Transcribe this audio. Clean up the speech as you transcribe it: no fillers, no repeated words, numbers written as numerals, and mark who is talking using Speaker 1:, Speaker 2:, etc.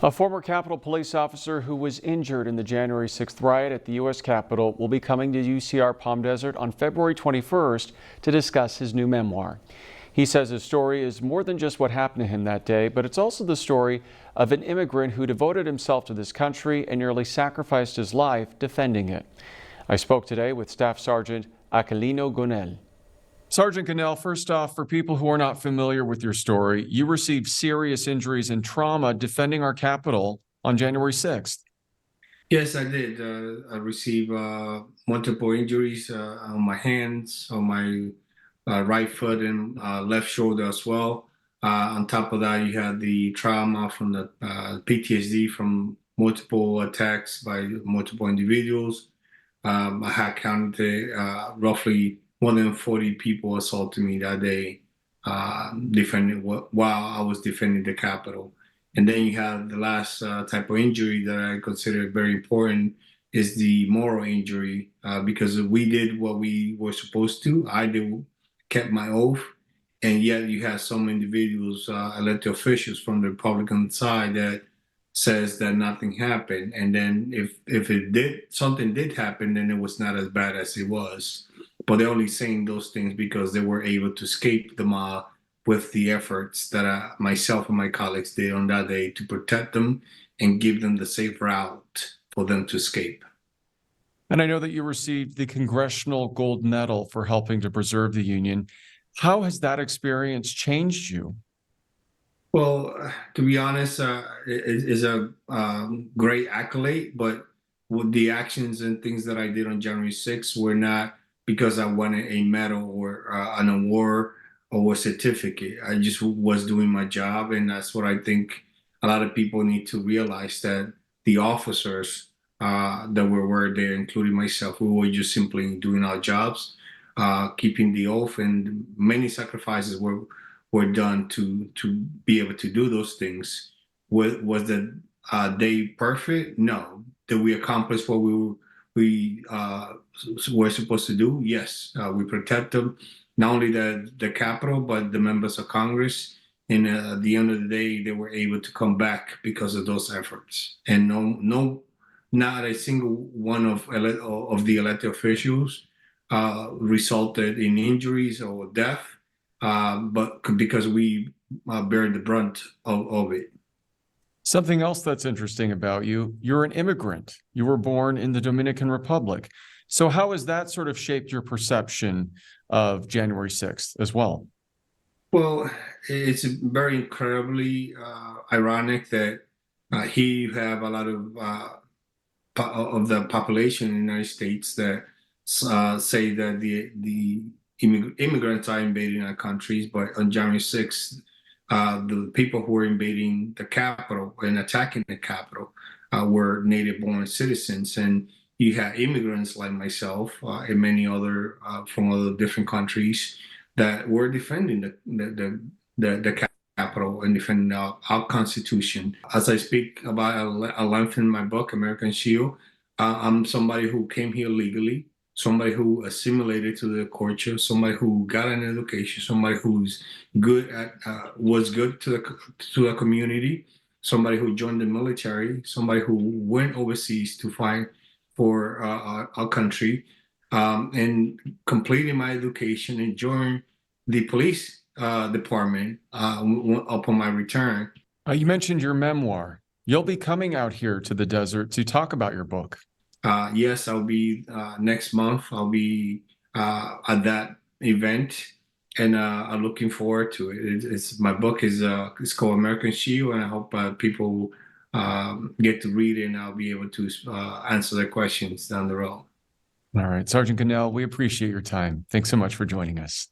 Speaker 1: A former Capitol police officer who was injured in the January 6th riot at the U.S. Capitol will be coming to UCR Palm Desert on February 21st to discuss his new memoir. He says his story is more than just what happened to him that day, but it's also the story of an immigrant who devoted himself to this country and nearly sacrificed his life defending it. I spoke today with Staff Sergeant Aquilino Gonel. Sergeant Gonel, first off, for people who are not familiar with your story, you received serious injuries and trauma defending our Capitol on January 6th.
Speaker 2: Yes, I did. I received multiple injuries on my hands, on my right foot and left shoulder as well. On top of that, you had the trauma from the PTSD from multiple attacks by multiple individuals. I had counted roughly more than 40 people assaulted me that day, while I was defending the Capitol. And then you have the last type of injury that I consider very important is the moral injury, because we did what we were supposed to. Kept my oath, and yet you have some individuals, elected officials from the Republican side that says that nothing happened. And then if something did happen, then it was not as bad as it was. But they're only saying those things because they were able to escape the mob with the efforts that myself and my colleagues did on that day to protect them and give them the safe route for them to escape.
Speaker 1: And I know that you received the Congressional Gold Medal for helping to preserve the Union. How has that experience changed you?
Speaker 2: Well, to be honest, it is a great accolade, but with the actions and things that I did on January 6th were not because I wanted a medal or an award or a certificate. I just was doing my job, and that's what I think a lot of people need to realize, that the officers that were there, including myself, we were just simply doing our jobs, keeping the oath, and many sacrifices were done to be able to do those things. Was the day perfect? No. Did we accomplish what we were supposed to do? Yes. We protect them, not only the Capitol, but the members of Congress. And at the end of the day, they were able to come back because of those efforts. And not a single one of the elected officials resulted in injuries or death, but because we bear the brunt of it.
Speaker 1: Something else that's interesting about you, you're an immigrant. You were born in the Dominican Republic. So how has that sort of shaped your perception of January 6th as well?
Speaker 2: Well, it's very incredibly ironic that here you have a lot of the population in the United States that say that the immigrants are invading our countries, but on January 6th, the people who were invading the Capitol and attacking the Capitol were native-born citizens, and you had immigrants like myself and many other from other different countries that were defending the Capitol and defending our Constitution. As I speak about a length in my book, American Shield, I'm somebody who came here legally, somebody who assimilated to the culture, somebody who got an education, somebody who's was good to the community, somebody who joined the military, somebody who went overseas to fight for our country, and completing my education and joined the police department upon my return.
Speaker 1: You mentioned your memoir. You'll be coming out here to the desert to talk about your book.
Speaker 2: Yes, I'll be next month. I'll be at that event, and I'm looking forward to it. My book is it's called American Shield, and I hope people get to read it, and I'll be able to answer their questions down the road.
Speaker 1: All right, Sergeant Gonel, we appreciate your time. Thanks so much for joining us.